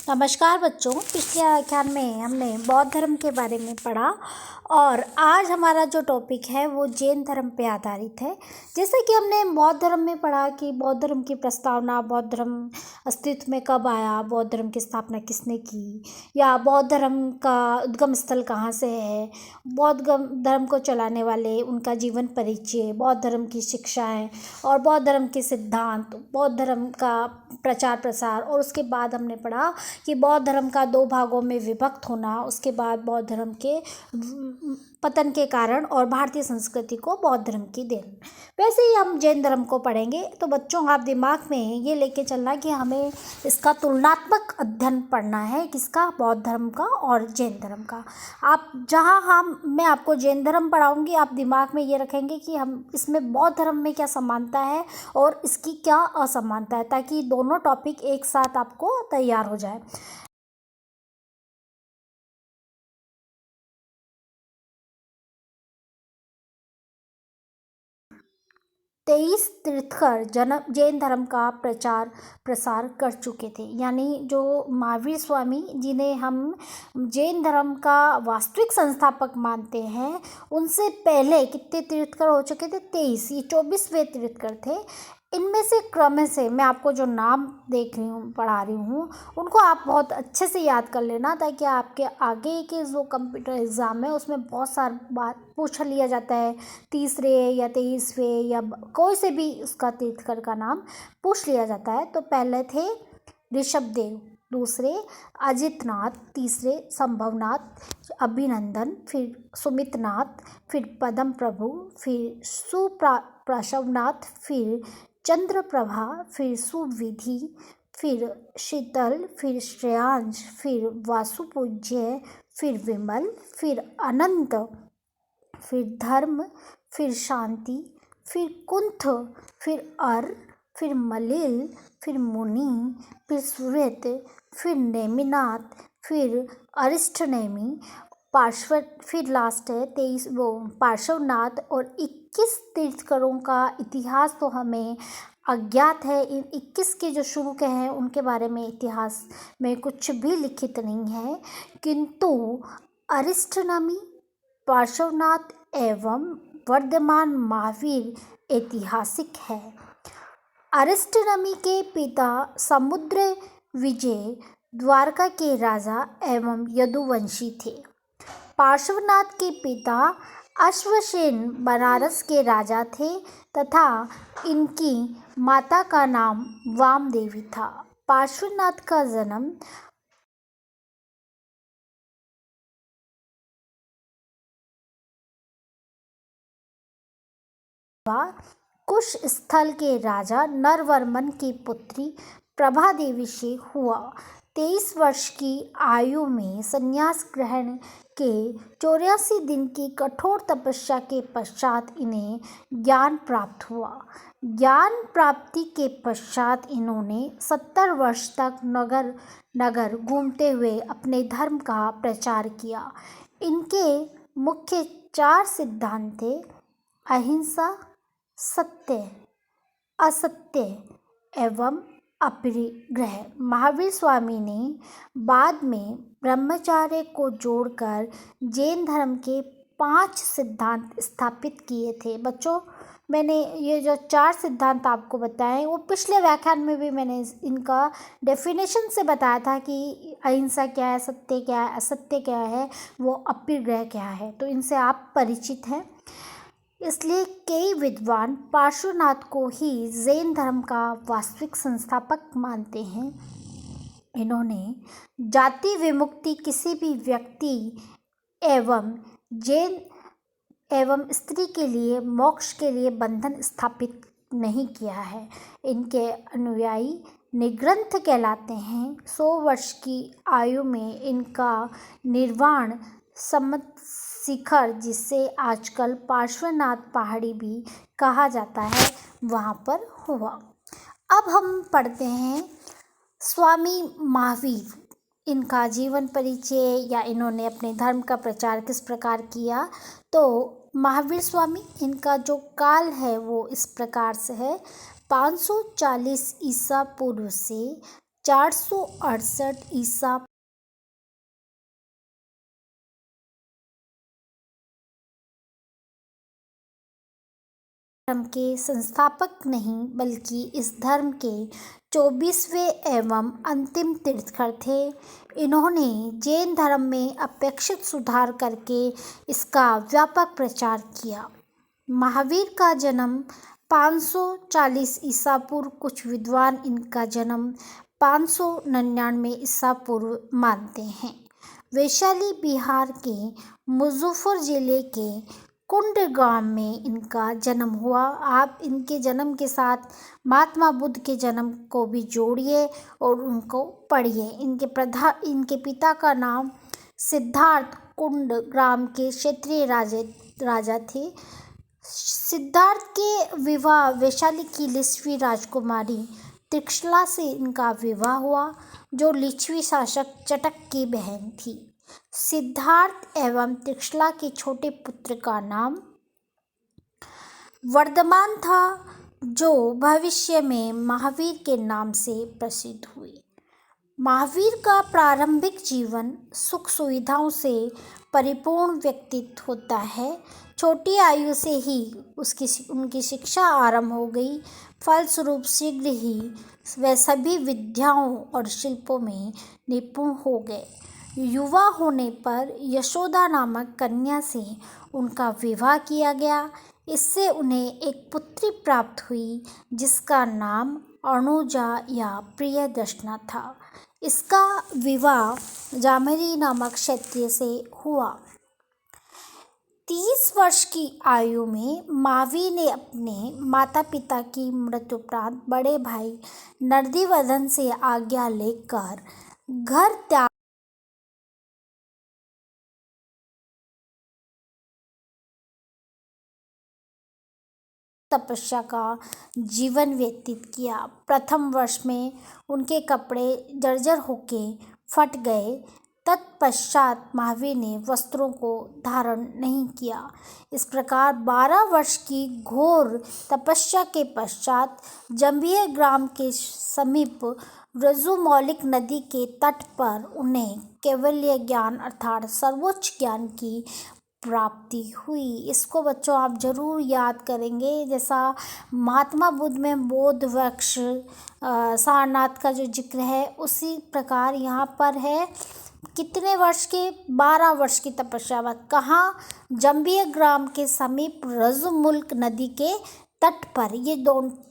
नमस्कार बच्चों। पिछले व्याख्यान में हमने बौद्ध धर्म के बारे में पढ़ा और आज हमारा जो टॉपिक है वो जैन धर्म पे आधारित है। जैसे कि हमने बौद्ध धर्म में पढ़ा कि बौद्ध धर्म की प्रस्तावना, बौद्ध धर्म अस्तित्व में कब आया, बौद्ध धर्म की स्थापना किसने की, या बौद्ध धर्म का उद्गम स्थल कहाँ से है, बौद्ध धर्म को चलाने वाले उनका जीवन परिचय, बौद्ध धर्म की शिक्षाएँ और बौद्ध धर्म के सिद्धांत, बौद्ध धर्म का प्रचार प्रसार। और उसके बाद हमने पढ़ा कि बौद्ध धर्म का दो भागों में विभक्त होना, उसके बाद बौद्ध धर्म के पतन के कारण और भारतीय संस्कृति को बौद्ध धर्म की देन। वैसे ही हम जैन धर्म को पढ़ेंगे। तो बच्चों, आप दिमाग में ये लेके चलना कि हमें इसका तुलनात्मक अध्ययन पढ़ना है, किसका, बौद्ध धर्म का और जैन धर्म का। आप जहाँ मैं आपको जैन धर्म पढ़ाऊँगी, आप दिमाग में ये रखेंगे कि हम इसमें बौद्ध धर्म में क्या समानता है और इसकी क्या असमानता है, ताकि दोनों टॉपिक एक साथ आपको तैयार हो जाए। तेईस तीर्थकर जैन धर्म का प्रचार प्रसार कर चुके थे। यानी जो महावीर स्वामी, जिन्हें हम जैन धर्म का वास्तविक संस्थापक मानते हैं, उनसे पहले कितने तीर्थकर हो चुके थे? 23। ये 24वें तीर्थकर थे। इनमें से क्रम से मैं आपको जो नाम देख रही हूँ, पढ़ा रही हूँ, उनको आप बहुत अच्छे से याद कर लेना, ताकि आपके आगे के जो कंप्यूटर एग्ज़ाम है उसमें बहुत सारी बात पूछ लिया जाता है। 30वें या 23वें या कोई से भी उसका तीर्थकर का नाम पूछ लिया जाता है। तो पहले थे ऋषभदेव, दूसरे अजितनाथ, तीसरे संभवनाथ, अभिनंदन, फिर सुमितनाथ, फिर पद्म प्रभु, फिर सुप्रसवनाथ, फिर चंद्रप्रभा, फिर सुविधि, फिर शीतल, फिर श्रेयांश, फिर वासुपूज्य, फिर विमल, फिर अनंत, फिर धर्म, फिर शांति, फिर कुंथ, फिर फिर मलिल, फिर मुनि, फिर सुरत, फिर नेमिनाथ, फिर अरिष्टनेमि, फिर लास्ट है 23 वो पार्श्वनाथ। और 21 तीर्थकरों का इतिहास तो हमें अज्ञात है। इन 21 के जो शुरू के हैं उनके बारे में इतिहास में कुछ भी लिखित नहीं है, किंतु अरिष्टनेमि, पार्श्वनाथ एवं वर्धमान महावीर ऐतिहासिक है। अरिष्टनेमि के पिता समुद्र विजय द्वारका के राजा एवं यदुवंशी थे। पार्श्वनाथ के पिता अश्वसेन बनारस के राजा थे तथा इनकी माता का नाम वामदेवी था। पार्श्वनाथ का जन्म कुश स्थल के राजा नरवर्मन की पुत्री प्रभा देवी से हुआ। 23 वर्ष की आयु में संन्यास ग्रहण के 84 दिन की कठोर तपस्या के पश्चात इन्हें ज्ञान प्राप्त हुआ। ज्ञान प्राप्ति के पश्चात इन्होंने 70 वर्ष तक नगर नगर घूमते हुए अपने धर्म का प्रचार किया। इनके मुख्य 4 सिद्धांत थे: अहिंसा, सत्य, असत्य एवं अपरिग्रह। महावीर स्वामी ने बाद में ब्रह्मचर्य को जोड़कर जैन धर्म के 5 सिद्धांत स्थापित किए थे। बच्चों, मैंने ये जो 4 सिद्धांत आपको बताए, वो पिछले व्याख्यान में भी मैंने इनका डेफिनेशन से बताया था कि अहिंसा क्या है, सत्य क्या है, असत्य क्या है, वो अपरिग्रह क्या है। तो इनसे आप परिचित हैं। इसलिए कई विद्वान पार्श्वनाथ को ही जैन धर्म का वास्तविक संस्थापक मानते हैं। इन्होंने जाति विमुक्ति, किसी भी व्यक्ति एवं जैन एवं स्त्री के लिए मोक्ष के लिए बंधन स्थापित नहीं किया है। इनके अनुयायी निग्रंथ कहलाते हैं। 100 वर्ष की आयु में इनका निर्वाण सम्मत शिखर, जिसे आजकल पार्श्वनाथ पहाड़ी भी कहा जाता है, वहाँ पर हुआ। अब हम पढ़ते हैं स्वामी महावीर, इनका जीवन परिचय या इन्होंने अपने धर्म का प्रचार किस प्रकार किया। तो महावीर स्वामी, इनका जो काल है वो इस प्रकार से है: 540 ईसा पूर्व से 468 ईसा धर्म के संस्थापक नहीं बल्कि इस धर्म के 24वें एवं अंतिम तीर्थंकर थे। इन्होंने जैन धर्म में अपेक्षित सुधार करके इसका व्यापक प्रचार किया। महावीर का जन्म 540 ईसा पूर्व, कुछ विद्वान इनका जन्म 599 ईसा पूर्व मानते हैं। वैशाली बिहार के मुजफ्फर जिले के कुंड गांव में इनका जन्म हुआ। आप इनके जन्म के साथ महात्मा बुद्ध के जन्म को भी जोड़िए और उनको पढ़िए। इनके पिता का नाम सिद्धार्थ कुंड ग्राम के क्षेत्रीय राजा थे। सिद्धार्थ के विवाह वैशाली की लिच्छवी राजकुमारी त्रिशला से इनका विवाह हुआ, जो लिच्छवी शासक चटक की बहन थी। सिद्धार्थ एवं त्रिशला के छोटे पुत्र का नाम वर्धमान था, जो भविष्य में महावीर के नाम से प्रसिद्ध हुए। महावीर का प्रारंभिक जीवन सुख सुविधाओं से परिपूर्ण व्यतीत होता है। छोटी आयु से ही उनकी शिक्षा आरंभ हो गई। फलस्वरूप शीघ्र ही वे सभी विद्याओं और शिल्पों में निपुण हो गए। युवा होने पर यशोदा नामक कन्या से उनका विवाह किया गया। इससे उन्हें एक पुत्री प्राप्त हुई, जिसका नाम अनुजा या प्रियदर्शना था। इसका विवाह जामरी नामक क्षत्रिय से हुआ। 30 वर्ष की आयु में महावीर ने अपने माता पिता की मृत्युपरांत बड़े भाई नंदीवर्धन से आज्ञा लेकर घर त्याग तपस्या का जीवन व्यतीत किया। प्रथम वर्ष में उनके कपड़े जर्जर होके फट गए। तत्पश्चात महावीर ने वस्त्रों को धारण नहीं किया। इस प्रकार 12 वर्ष की घोर तपस्या के पश्चात जंबिया ग्राम के समीप रजुमौलिक नदी के तट पर उन्हें कैवल्य ज्ञान अर्थात सर्वोच्च ज्ञान की प्राप्ति हुई। इसको बच्चों आप जरूर याद करेंगे। जैसा महात्मा बुद्ध में बोध वृक्ष सारनाथ का जो जिक्र है, उसी प्रकार यहाँ पर है। कितने वर्ष के? 12 वर्ष की तपस्या बाद। कहाँ? जंबिया ग्राम के समीप रजुमुल्क नदी के तट पर। ये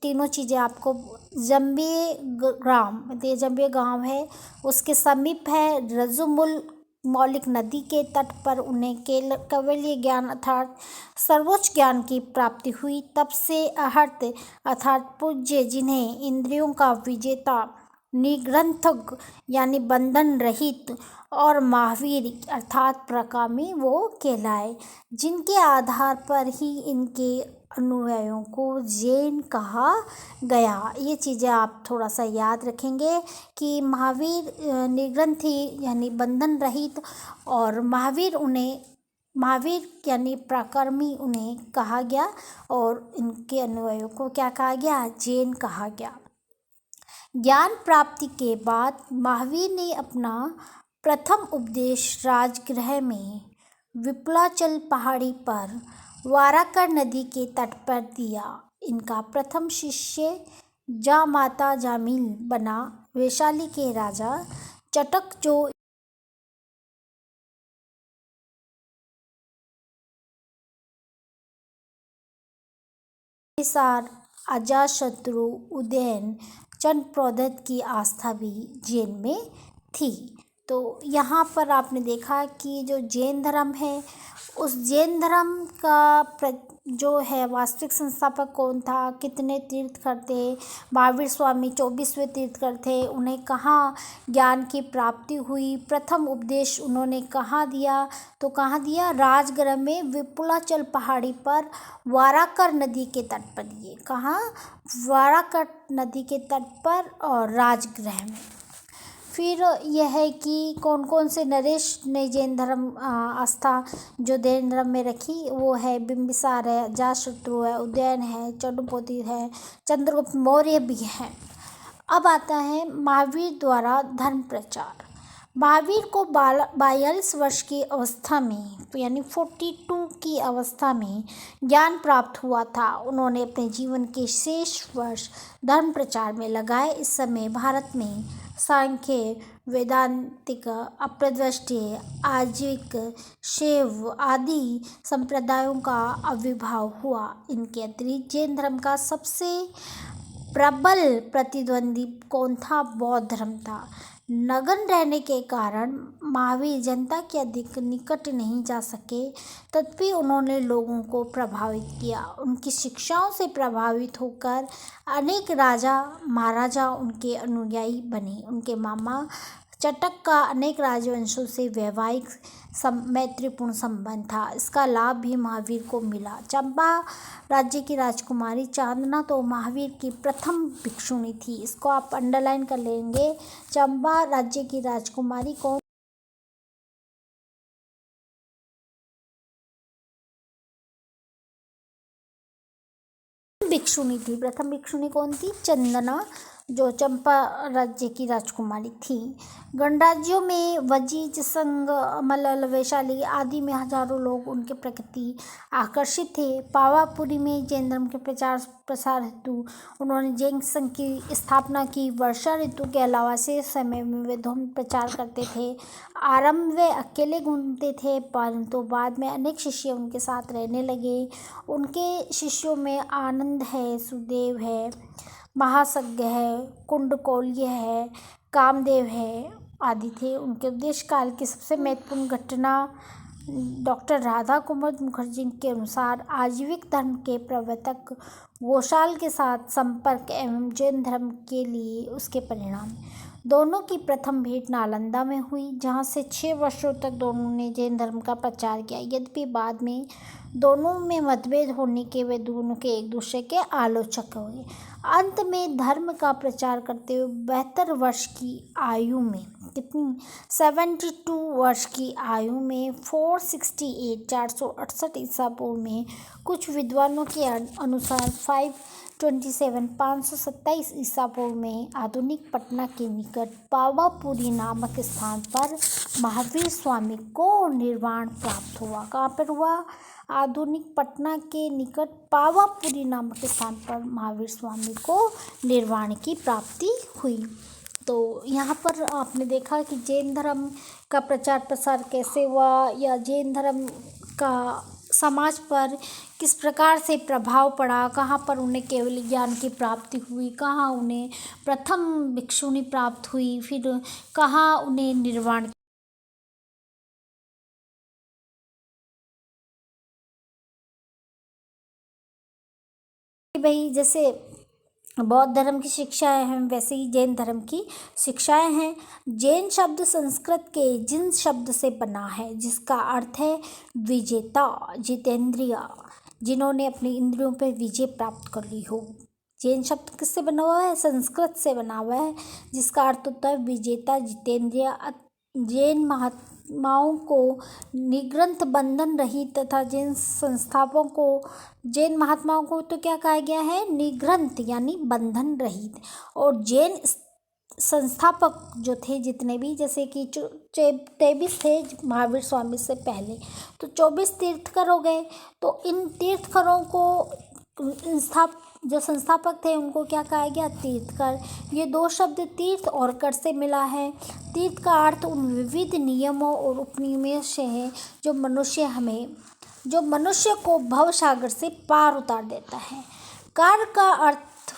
तीनों चीज़ें आपको जंबिया गांव है, उसके समीप है रजुमुल्क मौलिक नदी के तट पर उन्हें कैवल्य ज्ञान अर्थात सर्वोच्च ज्ञान की प्राप्ति हुई। तब से अहर्त अर्थात पूज्य, जिन्हें इंद्रियों का विजेता, निग्रंथक यानी बंधन रहित और महावीर अर्थात प्रकामी वो कहलाए, जिनके आधार पर ही इनके अनुयायियों को जैन कहा गया। ये चीज़ें आप थोड़ा सा याद रखेंगे कि महावीर निग्रंथी यानी बंधन रहित और महावीर यानी प्रकर्मी उन्हें कहा गया और इनके अनुयायियों को क्या कहा गया? जैन कहा गया। ज्ञान प्राप्ति के बाद महावीर ने अपना प्रथम उपदेश राजगृह में विप्लाचल पहाड़ी पर वाराकर नदी के तट पर दिया। इनका प्रथम शिष्य जामाता जामिल बना वैशाली के राजा चटक, जो अजातशत्रु, उदयन, चंद्रप्रद्योत की आस्था भी जैन में थी। तो यहाँ पर आपने देखा कि जो जैन धर्म है, उस जैन धर्म का जो है वास्तविक संस्थापक कौन था, कितने तीर्थंकर थे। महावीर स्वामी 24वें तीर्थंकर थे। उन्हें कहाँ ज्ञान की प्राप्ति हुई, प्रथम उपदेश उन्होंने कहाँ दिया? तो कहाँ दिया? राजगृह में विपुलाचल पहाड़ी पर वाराकर नदी के तट पर दिए। कहाँ? वाराकर नदी के तट पर और राजगृह में। फिर यह है कि कौन कौन से नरेश ने जैन धर्म आस्था जो जैन धर्म में रखी, वो है बिंबिसार है, अजातशत्रु है, उदयन है, चंद्रप्रद्योत है, चंद्रगुप्त मौर्य भी हैं। अब आता है महावीर द्वारा धर्म प्रचार। महावीर को 42 वर्ष की अवस्था में यानी 42 की अवस्था में ज्ञान प्राप्त हुआ था। उन्होंने अपने जीवन के शेष वर्ष धर्म प्रचार में लगाए। इस समय भारत में सांख्य, वैदांतिक, अप्रदृष्टीय, आजीविक, शैव आदि संप्रदायों का आविर्भाव हुआ। इनके अतिरिक्त जैन धर्म का सबसे प्रबल प्रतिद्वंदी कौन था? बौद्ध धर्म था। नगन रहने के कारण महावीर जनता के अधिक निकट नहीं जा सके, तथापि उन्होंने लोगों को प्रभावित किया। उनकी शिक्षाओं से प्रभावित होकर अनेक राजा महाराजा उनके अनुयायी बने। उनके मामा चटक का अनेक राजवंशों से वैवाहिक मैत्रीपूर्ण संबंध था। इसका लाभ भी महावीर को मिला। चंपा राज्य की राजकुमारी चांदना तो महावीर की प्रथम भिक्षुणी थी। इसको आप अंडरलाइन कर लेंगे। चंपा राज्य की राजकुमारी कौन भिक्षुणी थी? प्रथम भिक्षुणी कौन थी? चंदना, जो चंपा राज्य की राजकुमारी थी। गणराज्यों में वजीज, संग, मल्ल, वैशाली आदि में हजारों लोग उनके प्रति आकर्षित थे। पावापुरी में जैन धर्म के प्रचार प्रसार हेतु उन्होंने जैन संघ की स्थापना की। वर्षा ऋतु के अलावा शेष समय में वे धर्म प्रचार करते थे। आरंभ वे अकेले घूमते थे, परंतु बाद में अनेक शिष्य उनके साथ रहने लगे। उनके शिष्यों में आनंद है, सुदेव है, महासज्ञ है, कुंडकोल्य है, कामदेव है आदि थे। उनके उपदेश काल की सबसे महत्वपूर्ण घटना डॉक्टर राधा कुमार मुखर्जी के अनुसार आजीविक धर्म के प्रवर्तक घोषाल के साथ संपर्क एवं जैन धर्म के लिए उसके परिणाम। दोनों की प्रथम भेंट नालंदा में हुई, जहां से 6 वर्षों तक दोनों ने जैन धर्म का प्रचार किया। यद्यपि बाद में दोनों में मतभेद होने के वे दोनों के एक दूसरे के आलोचक हुए। अंत में धर्म का प्रचार करते हुए 72 वर्ष की आयु में, कितनी? 72 वर्ष की आयु में 468 ईसा पूर्व में कुछ विद्वानों के अनुसार 527 ईसा पूर्व में आधुनिक पटना के निकट पावापुरी नामक स्थान पर महावीर स्वामी को निर्वाण प्राप्त हुआ। कहाँ पर हुआ? आधुनिक पटना के निकट पावापुरी नामक स्थान पर महावीर स्वामी को निर्वाण की प्राप्ति हुई। तो यहाँ पर आपने देखा कि जैन धर्म का प्रचार प्रसार कैसे हुआ, या जैन धर्म का समाज पर किस प्रकार से प्रभाव पड़ा, कहाँ पर उन्हें केवल ज्ञान की प्राप्ति हुई, कहाँ उन्हें प्रथम भिक्षुणी प्राप्त हुई, फिर कहाँ उन्हें निर्वाण भाई। जैसे बौद्ध धर्म की शिक्षाएं हैं, वैसे ही जैन धर्म की शिक्षाएं हैं। जैन शब्द संस्कृत के जिन शब्द से बना है, जिसका अर्थ है विजेता, जितेंद्रिय, जिन्होंने अपनी इंद्रियों पर विजय प्राप्त कर ली हो। जैन शब्द किससे बना हुआ है? संस्कृत से बना हुआ है, जिसका अर्थ होता है विजेता, जितेंद्रिय। जैन महात्माओं को निग्रंथ बंधन रहित तथा जैन महात्माओं को तो क्या कहा गया है? निग्रंथ यानी बंधन रहित। और जैन संस्थापक जो थे जितने भी, जैसे कि 23 थे महावीर स्वामी से पहले, तो 24 तीर्थकर हो गए। तो इन तीर्थकरों को जो संस्थापक थे उनको क्या कहा गया? तीर्थकर। ये 2 शब्द तीर्थ और कर से मिला है। तीर्थ का अर्थ उन विविध नियमों और उपनियमों से है जो मनुष्य को भव सागर से पार उतार देता है। कार का अर्थ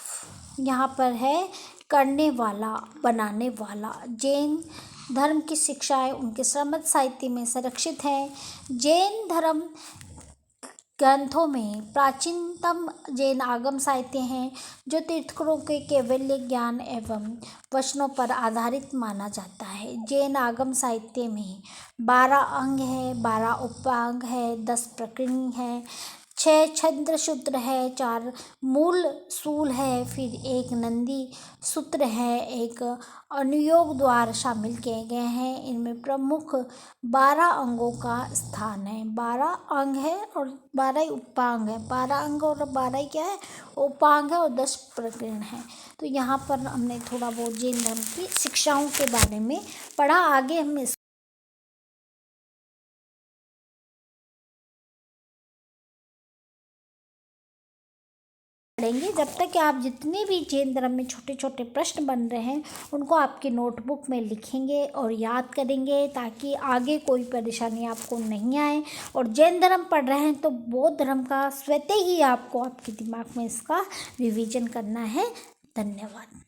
यहाँ पर है करने वाला, बनाने वाला। जैन धर्म की शिक्षाएं उनके श्रीमद् साहित्य में संरक्षित है। जैन धर्म ग्रंथों में प्राचीनतम जैन आगम साहित्य हैं, जो तीर्थंकरों के कैवल्य ज्ञान एवं वचनों पर आधारित माना जाता है। जैन आगम साहित्य में 12 अंग है, 12 उपांग है, 10 प्रकरण है, 6 छंद्र सूत्र है, 4 मूल सूल है, फिर एक नंदी सूत्र है, एक अनुयोग द्वार शामिल किए गए हैं। इनमें प्रमुख 12 अंगों का स्थान है। 12 अंग है और 12 ही उपांग है। 12 अंग और 12 ही क्या है, उपांग है, और 10 प्रकीर्ण है। तो यहाँ पर हमने थोड़ा बहुत जैन धर्म की शिक्षाओं के बारे में पढ़ा। आगे हम इस पढ़ेंगे। जब तक कि आप जितने भी जैन धर्म में छोटे छोटे प्रश्न बन रहे हैं उनको आपकी नोटबुक में लिखेंगे और याद करेंगे, ताकि आगे कोई परेशानी आपको नहीं आए। और जैन धर्म पढ़ रहे हैं तो बौद्ध धर्म का स्वतः ही आपको आपके दिमाग में इसका रिवीजन करना है। धन्यवाद।